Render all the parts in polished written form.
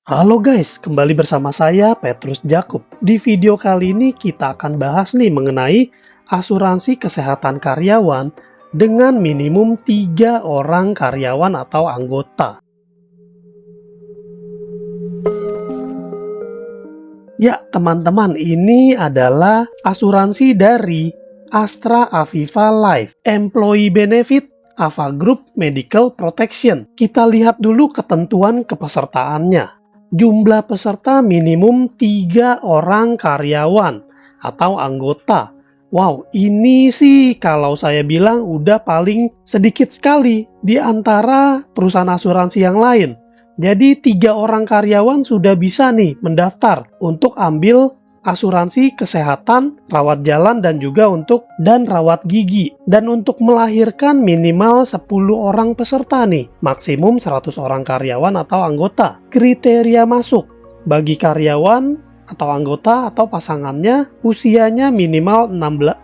Halo guys, kembali bersama saya Petrus Jakub. Di video kali ini kita akan bahas nih mengenai asuransi kesehatan karyawan dengan minimum 3 orang karyawan atau anggota. Ya teman-teman, ini adalah asuransi dari Astra Aviva Life, Employee Benefit Ava Group Medical Protection. Kita lihat dulu ketentuan kepesertaannya. Jumlah peserta minimum 3 orang karyawan atau anggota. Wow, ini sih kalau saya bilang udah paling sedikit sekali di antara perusahaan asuransi yang lain. Jadi 3 orang karyawan sudah bisa nih mendaftar untuk ambil asuransi kesehatan, rawat jalan dan juga untuk rawat gigi. Dan untuk melahirkan minimal 10 orang peserta nih, maksimum 100 orang karyawan atau anggota. Kriteria masuk bagi karyawan atau anggota atau pasangannya usianya minimal 18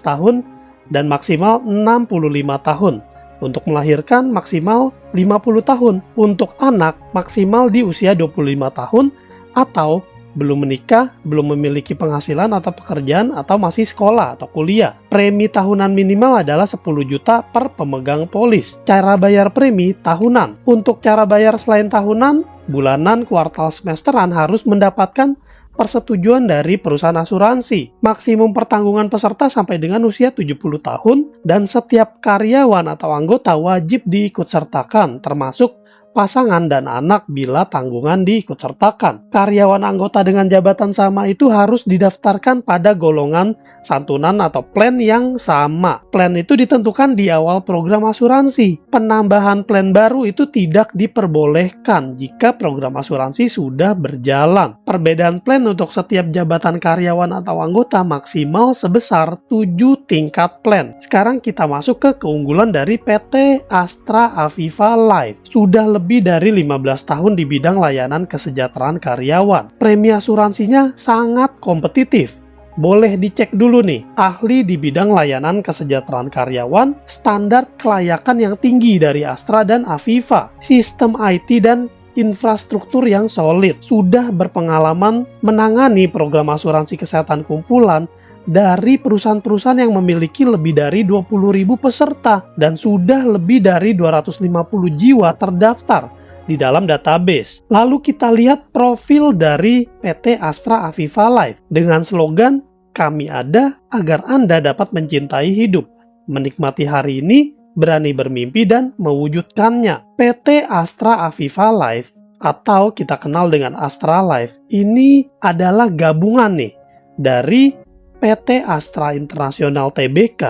tahun dan maksimal 65 tahun. Untuk melahirkan maksimal 50 tahun. Untuk anak maksimal di usia 25 tahun atau belum menikah, belum memiliki penghasilan atau pekerjaan, atau masih sekolah atau kuliah. Premi tahunan minimal adalah 10 juta per pemegang polis. Cara bayar premi tahunan. Untuk cara bayar selain tahunan, bulanan, kuartal, semesteran harus mendapatkan persetujuan dari perusahaan asuransi. Maksimum pertanggungan peserta sampai dengan usia 70 tahun dan setiap karyawan atau anggota wajib diikutsertakan, termasuk pasangan dan anak bila tanggungan diikutsertakan. Karyawan anggota dengan jabatan sama itu harus didaftarkan pada golongan santunan atau plan yang sama. Plan itu ditentukan di awal program asuransi. Penambahan plan baru itu tidak diperbolehkan jika program asuransi sudah berjalan. Perbedaan plan untuk setiap jabatan karyawan atau anggota maksimal sebesar 7 tingkat plan. Sekarang kita masuk ke keunggulan dari PT Astra Aviva Life. Sudah lebih dari 15 tahun di bidang layanan kesejahteraan karyawan. Premi asuransinya sangat kompetitif. Boleh dicek dulu nih, ahli di bidang layanan kesejahteraan karyawan, standar kelayakan yang tinggi dari Astra dan Aviva, sistem IT dan infrastruktur yang solid, sudah berpengalaman menangani program asuransi kesehatan kumpulan dari perusahaan-perusahaan yang memiliki lebih dari 20.000 peserta dan sudah lebih dari 250 jiwa terdaftar di dalam database. Lalu kita lihat profil dari PT Astra Aviva Life dengan slogan "Kami ada agar Anda dapat mencintai hidup, menikmati hari ini, berani bermimpi dan mewujudkannya." PT Astra Aviva Life atau kita kenal dengan Astra Life ini adalah gabungan nih dari PT Astra International Tbk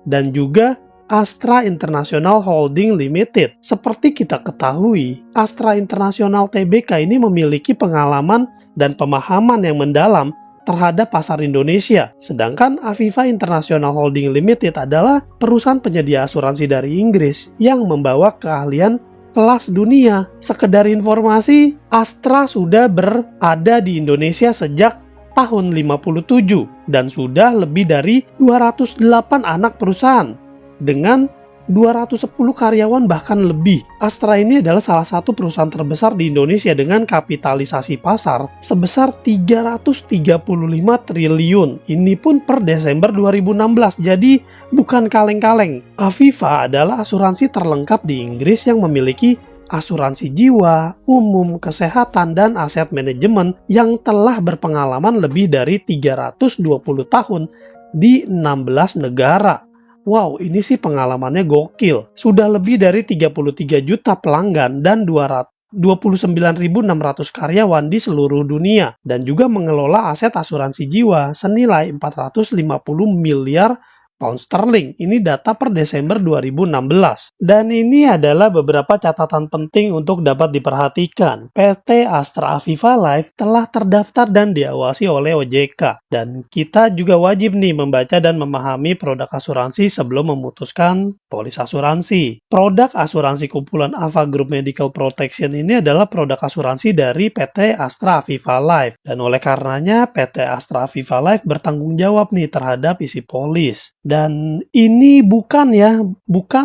dan juga Astra International Holding Limited. Seperti kita ketahui, Astra International Tbk ini memiliki pengalaman dan pemahaman yang mendalam terhadap pasar Indonesia. Sedangkan Aviva International Holding Limited adalah perusahaan penyedia asuransi dari Inggris yang membawa keahlian kelas dunia. Sekedar informasi, Astra sudah berada di Indonesia sejak tahun 57 dan sudah lebih dari 208 anak perusahaan dengan 210 karyawan bahkan lebih. Astra ini adalah salah satu perusahaan terbesar di Indonesia dengan kapitalisasi pasar sebesar 335 triliun. Ini pun per Desember 2016, jadi bukan kaleng-kaleng. Aviva adalah asuransi terlengkap di Inggris yang memiliki asuransi jiwa, umum, kesehatan, dan aset manajemen yang telah berpengalaman lebih dari 320 tahun di 16 negara. Wow, ini sih pengalamannya gokil. Sudah lebih dari 33 juta pelanggan dan 29.600 karyawan di seluruh dunia dan juga mengelola aset asuransi jiwa senilai 450 miliar pound sterling. Ini data per Desember 2016. Dan ini adalah beberapa catatan penting untuk dapat diperhatikan. PT Astra Aviva Life telah terdaftar dan diawasi oleh OJK. Dan kita juga wajib nih membaca dan memahami produk asuransi sebelum memutuskan polis asuransi. Produk asuransi kumpulan Ava Group Medical Protection ini adalah produk asuransi dari PT Astra Aviva Life. Dan oleh karenanya PT Astra Aviva Life bertanggung jawab nih terhadap isi polis. Dan ini bukan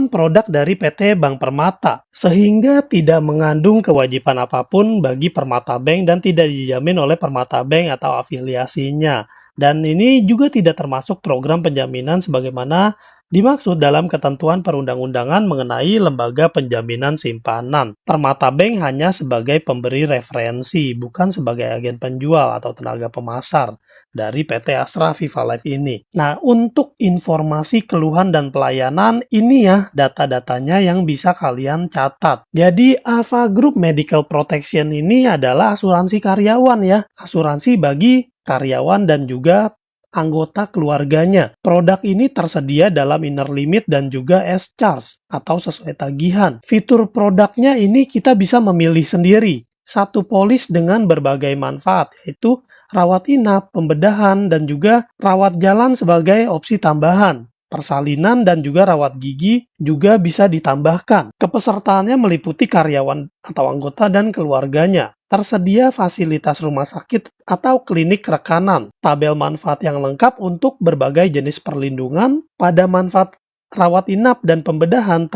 produk dari PT Bank Permata, sehingga tidak mengandung kewajiban apapun bagi Permata Bank dan tidak dijamin oleh Permata Bank atau afiliasinya. Dan ini juga tidak termasuk program penjaminan sebagaimana dimaksud dalam ketentuan perundang-undangan mengenai lembaga penjaminan simpanan. Permata Bank hanya sebagai pemberi referensi, bukan sebagai agen penjual atau tenaga pemasar dari PT Astra Viva Life ini. Nah, untuk informasi keluhan dan pelayanan, ini ya data-datanya yang bisa kalian catat. Jadi, Ava Group Medical Protection ini adalah asuransi karyawan ya. Asuransi bagi karyawan dan juga anggota keluarganya. Produk ini tersedia dalam inner limit dan juga S-Charge atau sesuai tagihan. Fitur produknya ini kita bisa memilih sendiri. Satu polis dengan berbagai manfaat, yaitu rawat inap, pembedahan, dan juga rawat jalan sebagai opsi tambahan. Persalinan dan juga rawat gigi juga bisa ditambahkan. Kepesertaannya meliputi karyawan atau anggota dan keluarganya. Tersedia fasilitas rumah sakit atau klinik rekanan. Tabel manfaat yang lengkap untuk berbagai jenis perlindungan. Pada manfaat rawat inap dan pembedahan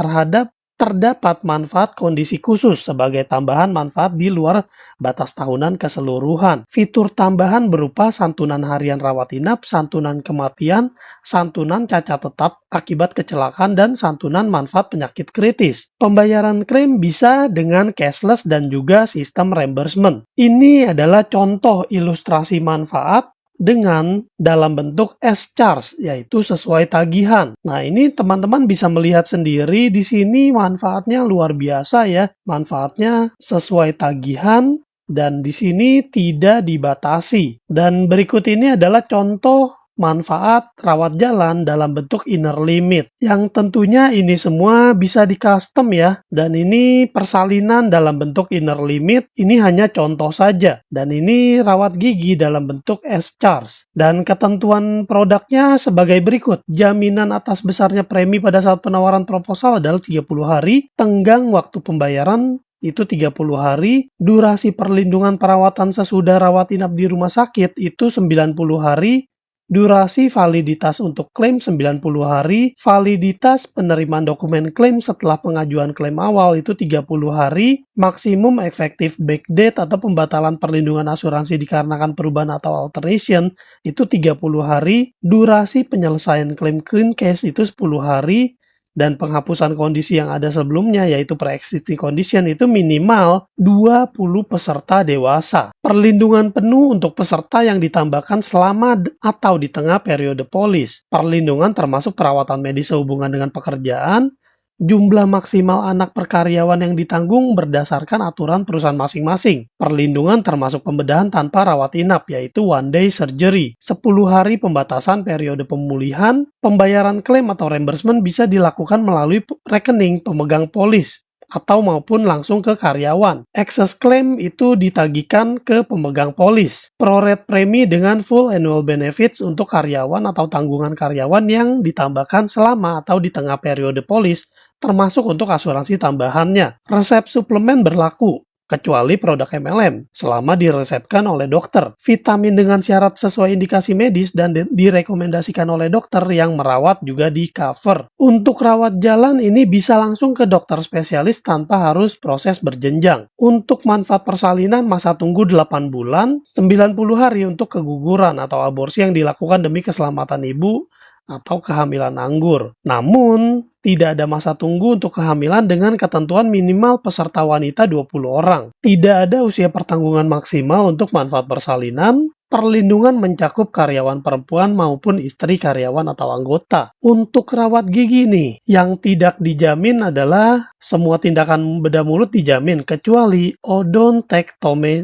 terdapat manfaat kondisi khusus sebagai tambahan manfaat di luar batas tahunan keseluruhan. Fitur tambahan berupa santunan harian rawat inap, santunan kematian, santunan cacat tetap akibat kecelakaan, dan santunan manfaat penyakit kritis. Pembayaran klaim bisa dengan cashless dan juga sistem reimbursement. Ini adalah contoh ilustrasi manfaat dengan dalam bentuk S-Charge, yaitu sesuai tagihan. Nah, ini teman-teman bisa melihat sendiri di sini manfaatnya luar biasa ya. Manfaatnya sesuai tagihan dan di sini tidak dibatasi. Dan berikut ini adalah contoh manfaat rawat jalan dalam bentuk inner limit, yang tentunya ini semua bisa di custom ya. Dan ini persalinan dalam bentuk inner limit, ini hanya contoh saja. Dan ini rawat gigi dalam bentuk S-Charge. Dan ketentuan produknya sebagai berikut. Jaminan atas besarnya premi pada saat penawaran proposal adalah 30 hari, tenggang waktu pembayaran itu 30 hari, durasi perlindungan perawatan sesudah rawat inap di rumah sakit itu 90 hari, durasi validitas untuk klaim 90 hari, validitas penerimaan dokumen klaim setelah pengajuan klaim awal itu 30 hari, maksimum efektif backdate atau pembatalan perlindungan asuransi dikarenakan perubahan atau alteration itu 30 hari, durasi penyelesaian klaim clean case itu 10 hari, dan penghapusan kondisi yang ada sebelumnya yaitu pre-existing condition itu minimal 20 peserta dewasa. Perlindungan penuh untuk peserta yang ditambahkan selama atau di tengah periode polis. Perlindungan termasuk perawatan medis sehubungan dengan pekerjaan. Jumlah maksimal anak per karyawan yang ditanggung berdasarkan aturan perusahaan masing-masing. Perlindungan termasuk pembedahan tanpa rawat inap, yaitu one day surgery. 10 hari pembatasan periode pemulihan. Pembayaran klaim atau reimbursement bisa dilakukan melalui rekening pemegang polis atau maupun langsung ke karyawan. Excess claim itu ditagihkan ke pemegang polis. Prorate premi dengan full annual benefits untuk karyawan atau tanggungan karyawan yang ditambahkan selama atau di tengah periode polis, termasuk untuk asuransi tambahannya. Resep suplemen berlaku, kecuali produk MLM, selama diresepkan oleh dokter. Vitamin dengan syarat sesuai indikasi medis dan direkomendasikan oleh dokter yang merawat juga di cover. Untuk rawat jalan ini bisa langsung ke dokter spesialis tanpa harus proses berjenjang. Untuk manfaat persalinan, masa tunggu 8 bulan, 90 hari untuk keguguran atau aborsi yang dilakukan demi keselamatan ibu atau kehamilan anggur. Namun, tidak ada masa tunggu untuk kehamilan dengan ketentuan minimal peserta wanita 20 orang. Tidak ada usia pertanggungan maksimal untuk manfaat persalinan. Perlindungan mencakup karyawan perempuan maupun istri karyawan atau anggota. Untuk rawat gigi nih, yang tidak dijamin adalah semua tindakan bedah mulut dijamin kecuali odontektomi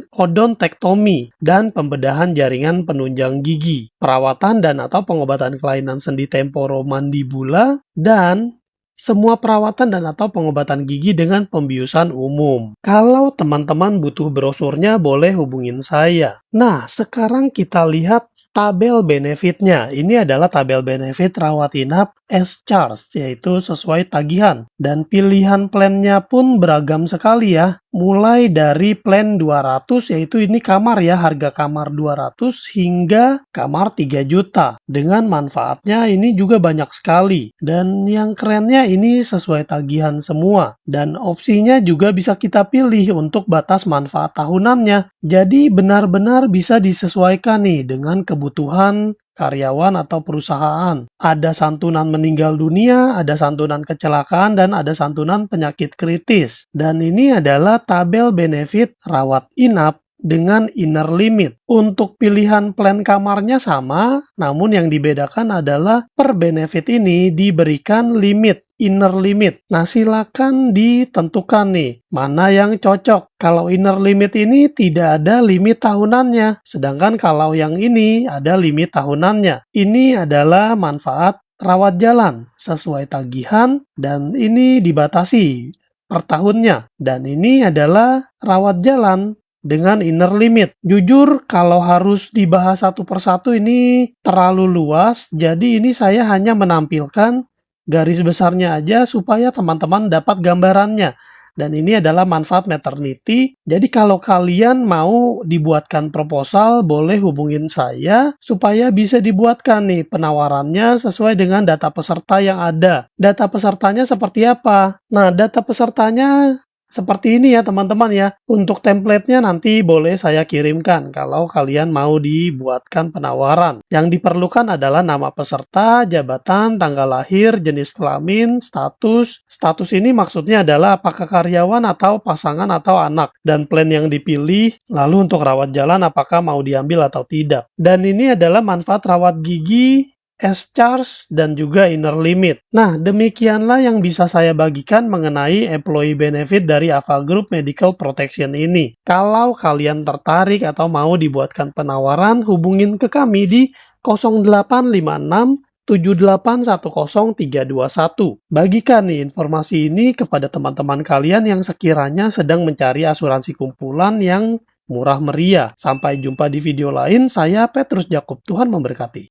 dan pembedahan jaringan penunjang gigi, perawatan dan atau pengobatan kelainan sendi temporomandibula, dan semua perawatan dan atau pengobatan gigi dengan pembiusan umum. Kalau teman-teman butuh brosurnya, boleh hubungin saya. Nah, sekarang kita lihat tabel benefitnya. Ini adalah tabel benefit rawat inap S-Charge, yaitu sesuai tagihan. Dan pilihan plannya pun beragam sekali ya. mulai dari plan 200, yaitu ini kamar ya, harga kamar 200 hingga kamar 3 juta. Dengan manfaatnya ini juga banyak sekali. Dan yang kerennya ini sesuai tagihan semua. Dan opsinya juga bisa kita pilih untuk batas manfaat tahunannya. Jadi benar-benar bisa disesuaikan nih dengan kebutuhan karyawan atau perusahaan. Ada santunan meninggal dunia, ada santunan kecelakaan, dan ada santunan penyakit kritis. Dan ini adalah tabel benefit rawat inap dengan inner limit. Untuk pilihan plan kamarnya sama, namun yang dibedakan adalah per benefit ini diberikan limit, inner limit. Nah, silakan ditentukan nih, mana yang cocok. Kalau inner limit ini tidak ada limit tahunannya, sedangkan kalau yang ini ada limit tahunannya. Ini adalah manfaat rawat jalan sesuai tagihan, dan ini dibatasi per tahunnya. Dan ini adalah rawat jalan dengan inner limit. Jujur, kalau harus dibahas satu persatu ini terlalu luas, jadi ini saya hanya menampilkan garis besarnya aja supaya teman-teman dapat gambarannya. Dan ini adalah manfaat maternity. Jadi kalau kalian mau dibuatkan proposal, boleh hubungin saya supaya bisa dibuatkan nih penawarannya sesuai dengan data peserta yang ada. Data pesertanya seperti apa? Nah, data pesertanya seperti ini ya teman-teman ya. Untuk template-nya nanti boleh saya kirimkan kalau kalian mau dibuatkan penawaran. Yang diperlukan adalah nama peserta, jabatan, tanggal lahir, jenis kelamin, status. Status ini maksudnya adalah apakah karyawan atau pasangan atau anak. Dan plan yang dipilih, lalu untuk rawat jalan apakah mau diambil atau tidak. Dan ini adalah manfaat rawat gigi, S-charge, dan juga inner limit. Nah, demikianlah yang bisa saya bagikan mengenai employee benefit dari Ava Group Medical Protection ini. Kalau kalian tertarik atau mau dibuatkan penawaran, hubungin ke kami di 0856 7810321. Bagikan nih informasi ini kepada teman-teman kalian yang sekiranya sedang mencari asuransi kumpulan yang murah meriah. Sampai jumpa di video lain, saya Petrus Jakub, Tuhan memberkati.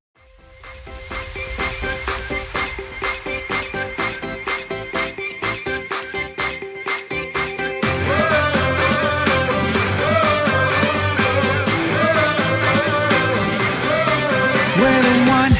When one